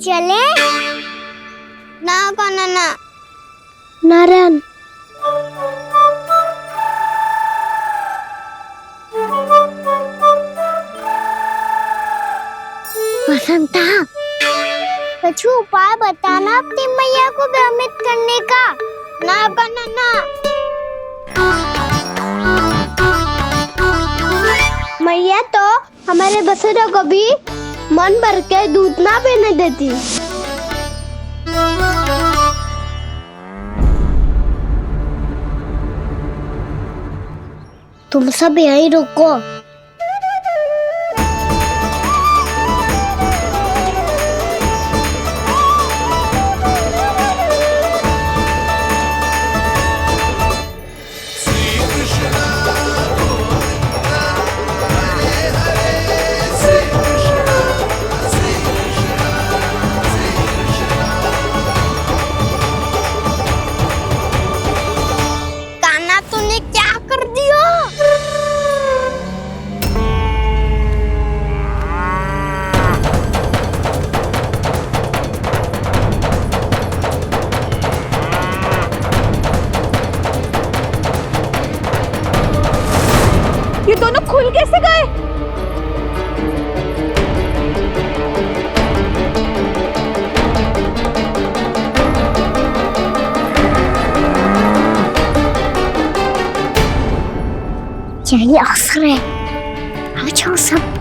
चले ना काना ना नारायण बसंता कुछ उपाय बताना अपनी मैया को भ्रमित करने का। ना काना ना मैया तो हमारे बसुरों को भी मन भर के दूध ना पीने देती। तुम सब यहीं रुको। कान्हा तूने क्या कर दिया? ये दोनों खुल कैसे गए? यही अवसर है, आ जाओ सब।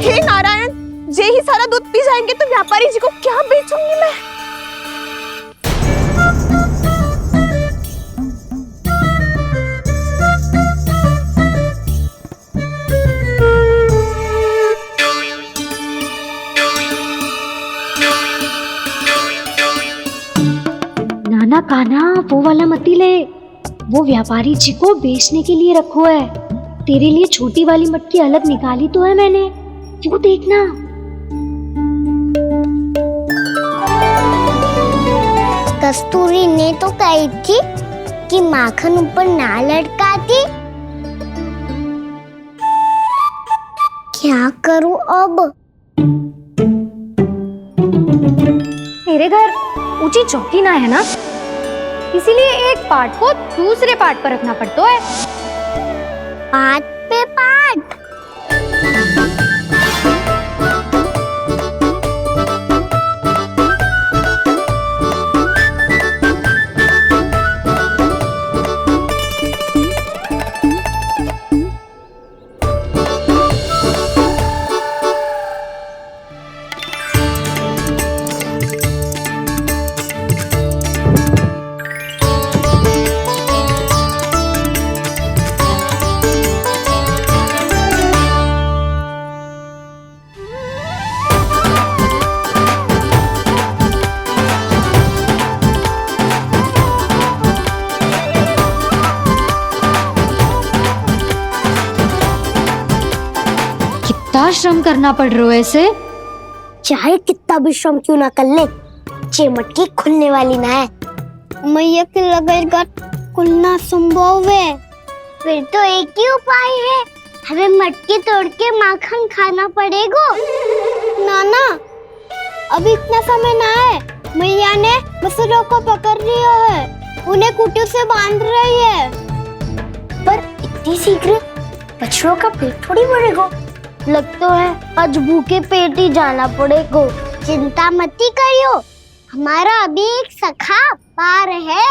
हे नारायण, ये ही सारा दूध पी जाएंगे तो व्यापारी जी को क्या बेचूंगी मैं? नाना कान्हा वो वाला मती ले, वो व्यापारी जी को बेचने के लिए रखो है। तेरे लिए छोटी वाली मटकी अलग निकाली तो है मैंने, वो देखना। कस्तूरी ने तो कही थी कि माखन ऊपर ना लटकाती। क्या करूं अब? मेरे घर ऊंची चौकी ना है ना, इसीलिए एक पार्ट को दूसरे पार्ट पर रखना पड़ता है। पाट पे पाट। कितना श्रम करना पड़ रहा है ऐसे। चाहे कितना भी श्रम क्यों ना कर ले, ये मटकी खुलने वाली ना है। मैया के लगेगा खुलना संभव है। फिर तो एक ही उपाय है, हमें मटकी तोड़ के माखन खाना पड़ेगा। नाना अभी इतना समय ना है, मैया ने बसुरों को पकड़ लिया है, उन्हें कुटियों से बांध रही है। पर इतनी शीघ्र बछड़ों का पेट थोड़ी भरेगा। लगता है आज भूखे पेट ही जाना पड़ेगा। चिंता मत करियो, हमारा अभी एक सखा पार है,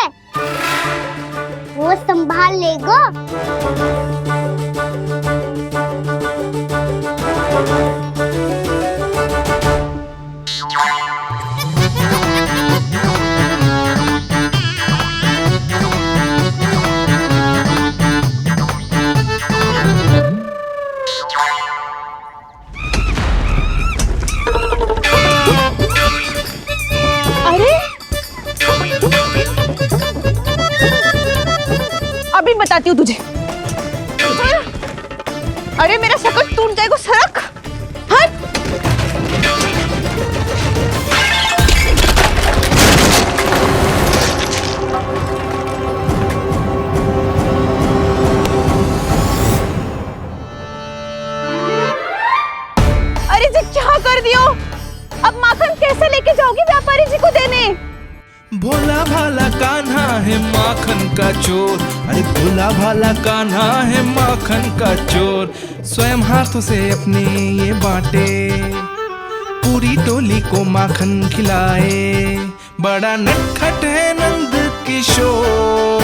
वो संभाल लेगा। अभी बताती हूँ तुझे। अरे मेरा शकट टूट जाएगा, सरक हट। अरे जी क्या कर दियो, अब माखन कैसे लेके जाओगी व्यापारी जी को देने? भोला भाला कान्हा है माखन का चोर, अरे भोला भाला कान्हा है माखन का चोर। स्वयं हाथों से अपने ये बांटे, पूरी टोली को माखन खिलाए। बड़ा नटखट है नंद किशोर।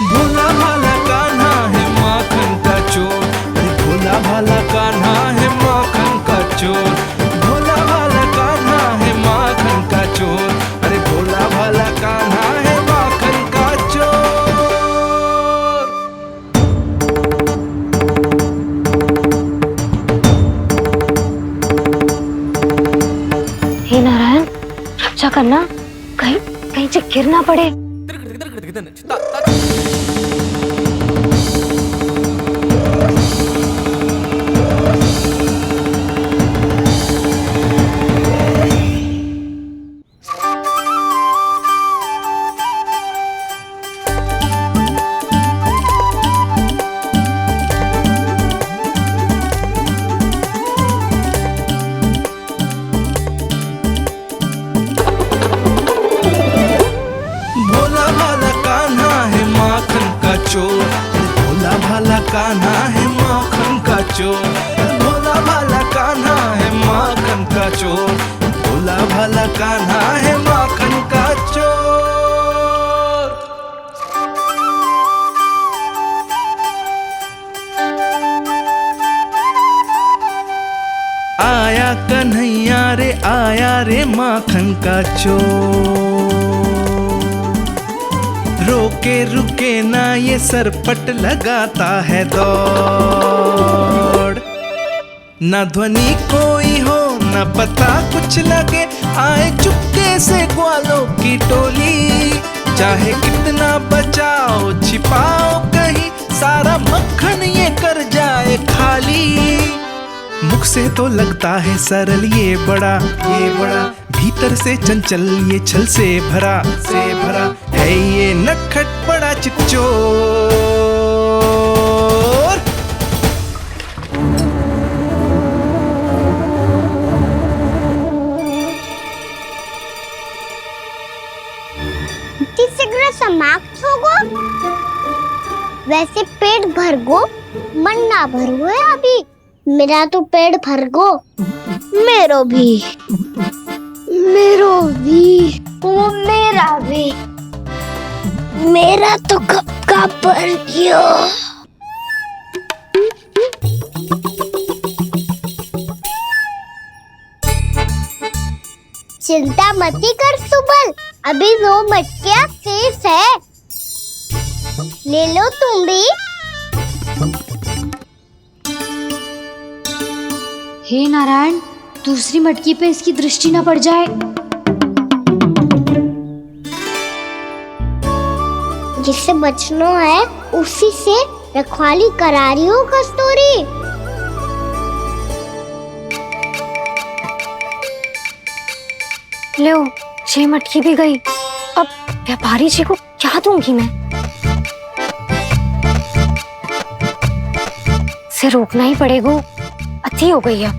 भोला भाला कान्हा है माखन का चोर, अरे भोला भाला कान्हा है माखन का चोर। भोला भाला कान्हा है माखन का चोर, अरे भोला भाला कान्हा है माखन का चोर। हे नारायण, रक्षा करना, कहीं कहीं से गिर ना पड़े। भोला भाला कान्हा है माखन का चोर, भोला भाला कान्हा है माखन का चोर। भोला भाला कान्हा है माखन का चोर। आया कन्हैया रे आया रे माखन का चोर। रोके रुके ना ये सरपट लगाता है दौड़। न ध्वनि कोई हो न पता कुछ लगे, आए चुपके से ग्वालों की टोली। चाहे कितना बचाओ छिपाओ कहीं, सारा मक्खन ये कर जाए खाली। मुख से तो लगता है सरल ये बड़ा भीतर से चंचल ये छल से भरा है ये नटखट बड़ा चिच्चोर। शीघ्र समाप्त होगो, वैसे पेट भर गो मन ना भरो है अभी। मेरा तो पेट भर गो, मेरो भी ओ मेरा भी, मेरा तो कब का भर गयो। चिंता मत कर सुबल, अभी 2 मटकियां शेष है, ले लो तुम भी। हे नारायण, दूसरी मटकी पे इसकी दृष्टि न पड़ जाए। जिससे बचना है उसी से रखवाली करा रही हो कस्तूरी। लो, 6 मटकी भी गई। अब व्यापारी जी को क्या दूंगी मैं? इसे रोकना ही पड़ेगा, अति हो गई है।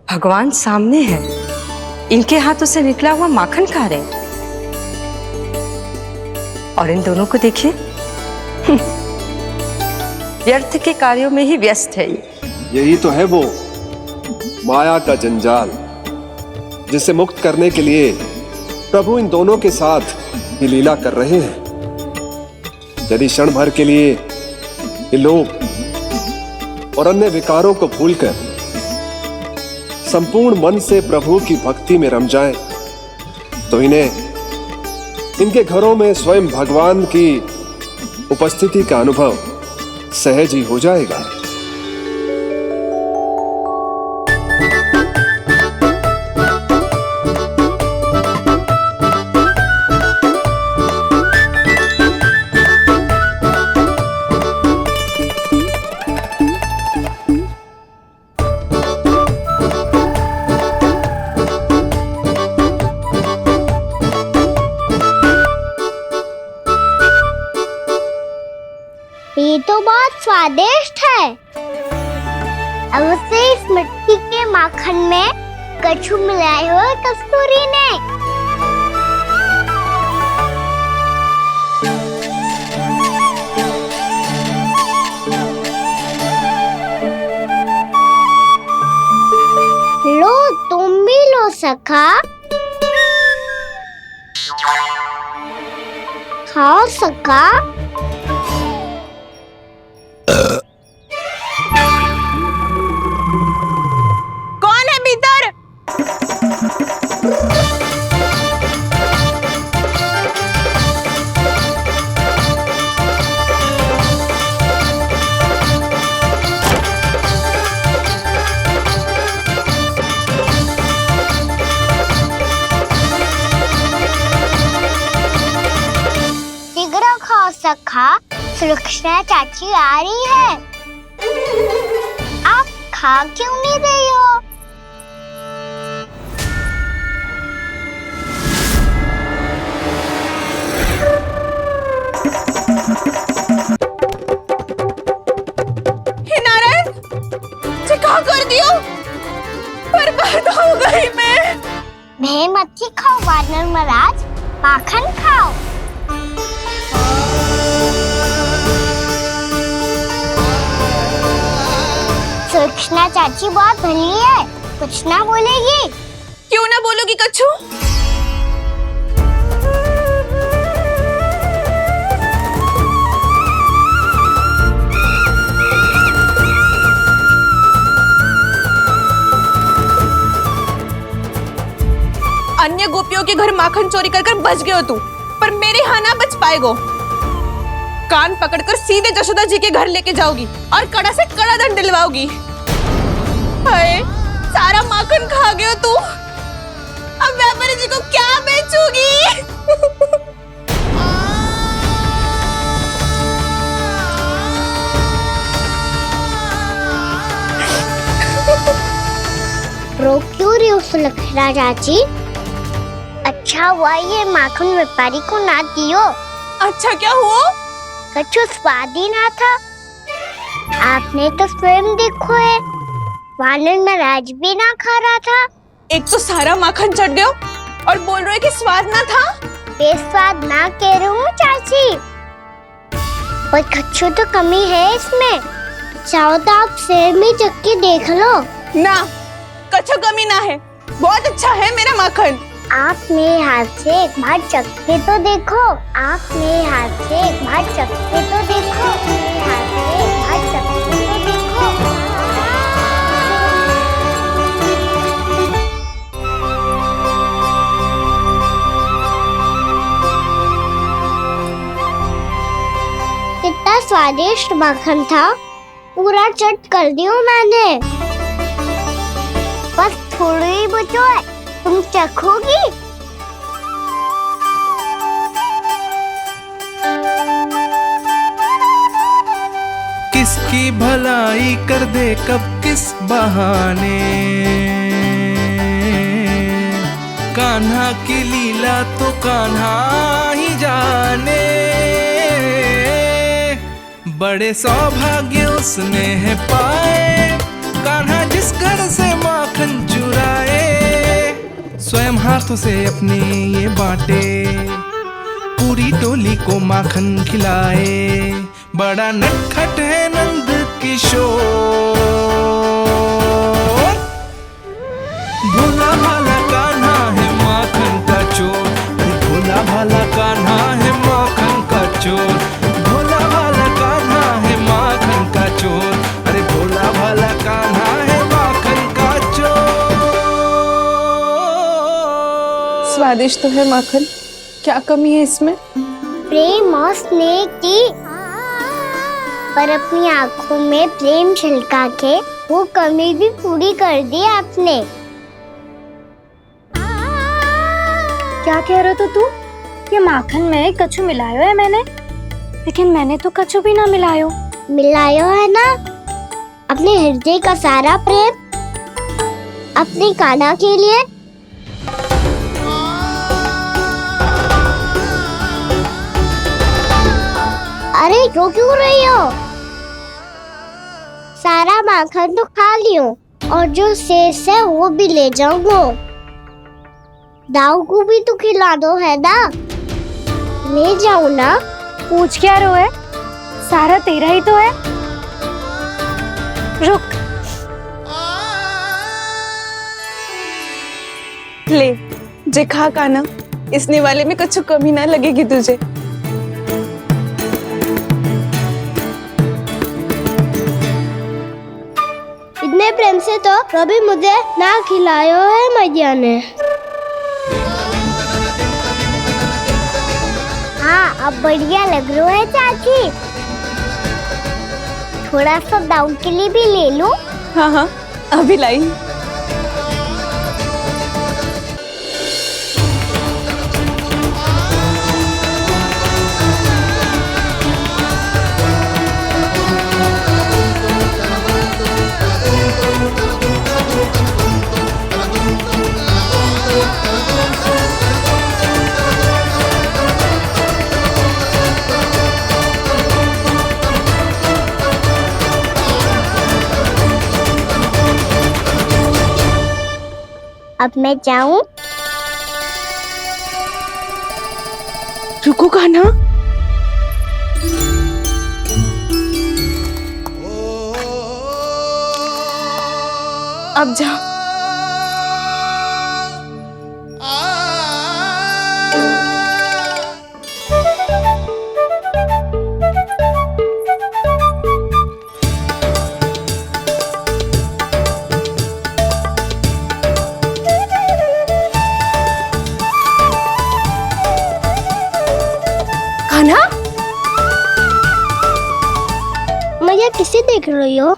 भगवान सामने है, इनके हाथों से निकला हुआ माखन खा रहे। और इन दोनों को देखिए, व्यर्थ के कार्यों में ही व्यस्त है ये। यही तो है वो माया का जंजाल, जिसे मुक्त करने के लिए प्रभु इन दोनों के साथ ये लीला कर रहे हैं। यदि क्षण भर के लिए ये लोग और अन्य विकारों को भूलकर संपूर्ण मन से प्रभु की भक्ति में रम जाएं, तो इन्हें इनके घरों में स्वयं भगवान की उपस्थिति का अनुभव सहज ही हो जाएगा। ये तो बहुत स्वादिष्ट है। अब उसे इस मिट्टी के माखन में कछु मिलाए हुए कस्तूरी ने। लो, तुम भी लो सखा। खाओ सखा। कौन है भीतर? शीघ्र खाओ सखा, सुलक्षणा चाची आ रही है। आप खा क्यों नहीं रही हो? हे नारायण, क्या कर दियो? बर्बाद हो गई मैं। भय मत खाओ वानर महाराज, माखन खाओ। सुलक्षणा चाची बहुत भली है, कुछ ना बोलेगी। क्यों ना बोलोगी कच्छू? अन्य गोपियों के घर माखन चोरी कर बच गए हो तू, पर मेरे यहाँ ना बच पाएगो। कान पकड़कर सीधे जशोदा जी के घर लेके जाओगी और कड़ा से कड़ा दंड दिलवाओगी। हाय, सारा माखन खा गए हो तू। अब व्यापारी जी को क्या बेचूगी? रो क्यों रही हो सुलक्षणा चाची? अच्छा हुआ ये माखन व्यापारी को ना दियो। अच्छा क्या हुआ? कछु स्वाद ही ना था। आपने तो स्वयं देखो है, वानर महाराज भी ना खा रहा था। एक तो सारा माखन चढ़ गया और बोल रहे कि स्वाद ना था। बेस्वाद ना कह रही हूँ चाची, पर कछु तो कमी है इसमें। चाहो तो आप शहर में चख के देख लो। ना, कछु कमी ना है, बहुत अच्छा है मेरा माखन। आप मेरे हाथ से एक बार चख के तो देखो। आप मेरे हाथ से एक बार चख के तो देखो। मेरे हाथ से एक बार चख के तो देखो। कितना स्वादिष्ट माखन था, पूरा चट कर दियो मैंने। बस थोड़ी ही बचो है, तुम चखोगी? किसकी भलाई कर दे कब किस बहाने, कान्हा की लीला तो कान्हा ही जाने। बड़े सौभाग्य उसने है पाए, कान्हा जिस घर से माखन चुराए। स्वयं हाथों से अपने ये बांटे, पूरी टोली को माखन खिलाए। बड़ा नटखट है नंद किशोर, भोला भाला कान्हा है माखन का चोर। भोला भाला कान्हा है माखन का चोर, भोला भाला कान्हा है माखन का चोर। अरे भोला भाला कान्हा है माखन का चोर। स्वादिष्ट तो है माखन, क्या कमी है इसमें? प्रेम और स्नेह की, पर अपनी आंखों में प्रेम छलका के वो कमी भी पूरी कर दी आपने। क्या कह रहे हो तू? ये माखन में कछु मिलायो है मैंने, लेकिन मैंने तो कछु भी ना मिलायो। मिलायो है ना अपने हृदय का सारा प्रेम अपनी कान्हा के लिए। अरे रो क्यों रही हो? सारा माखन तो खा लियो और जो शेष है वो भी ले जाऊंगा। दाऊ को भी तो खिला दो है ना, ले जाओ ना। पूछ क्या रो है, सारा तेरा ही तो है। रुक, ले जे खा कान्हा, इसने वाले में कुछ कमी ना लगेगी तुझे। इतने प्रेम से तो कभी मुझे ना खिलायो है मैया ने। हाँ अब बढ़िया लग रहा है चाची। थोड़ा सा दाऊ के लिए भी ले लो। हाँ हाँ अभी लाई। अब मैं जाऊं? रुको कान्हा, अब जा। कान्हा, मैया किसे देख रही हो?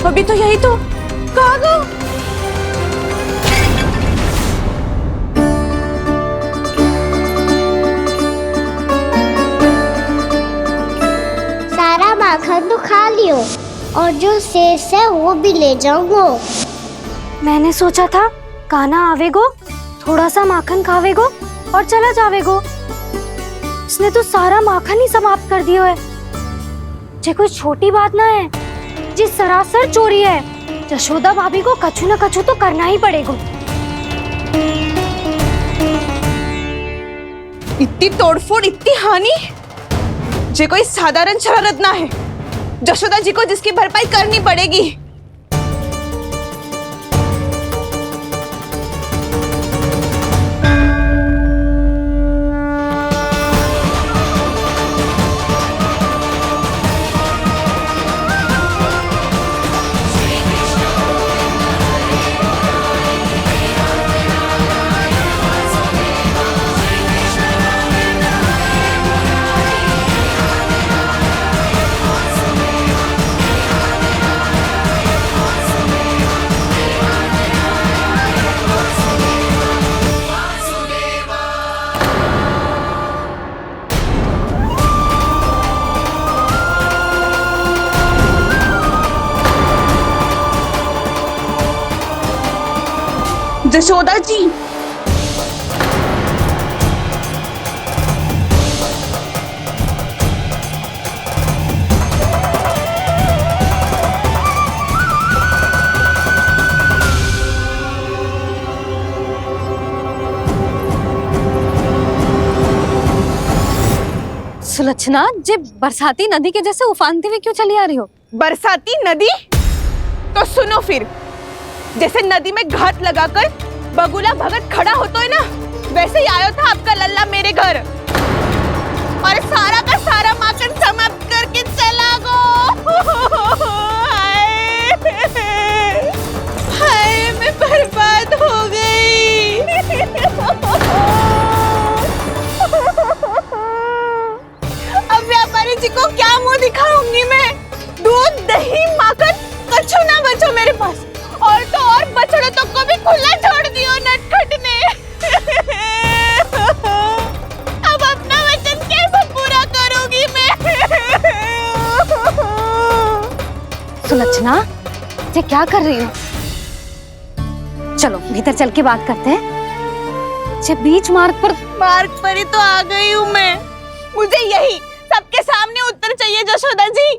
अभी तो यही तो। कहाँ गो? सारा माखन तो खा लियो और जो शेष है वो भी ले जाऊंगा। मैंने सोचा था कान्हा आवेगो, थोड़ा सा माखन खावेगो और चला जावेगो। इसने तो सारा माखन ही समाप्त कर दियो है। ये कोई छोटी बात ना है, जी सरासर चोरी है। यशोदा भाभी को कछु न कछु तो करना ही पड़ेगा। इतनी तोड़फोड़, इतनी हानि, ये कोई साधारण शरारत ना है। यशोदा जी को जिसकी भरपाई करनी पड़ेगी। जशोदा जी, सुलक्षणा, जे बरसाती नदी के जैसे उफानते हुए क्यों चली आ रही हो? बरसाती नदी? तो सुनो फिर, जैसे नदी में घाट लगाकर बगुला भगत खड़ा होता है ना, वैसे ही आया था आपका लल्ला मेरे घर और सारा का सारा माखन समाप्त करके चला गो। हाय, मैं बर्बाद हो गई। अब व्यापारी जी को क्या मुंह दिखाऊंगी मैं? दूध, दही, माखन कछु ना बचो मेरे पास, और तो और बछड़े तो को भी खुला छोड़ दियो नटखट ने। अब अपना वचन कैसे पूरा करूंगी मैं? सुलक्षणा, ये क्या कर रही हो? चलो भीतर चल के बात करते हैं। ये बीच मार्ग पर ही तो आ गई हूँ मैं। मुझे यही सबके सामने उत्तर चाहिए जशोदा जी।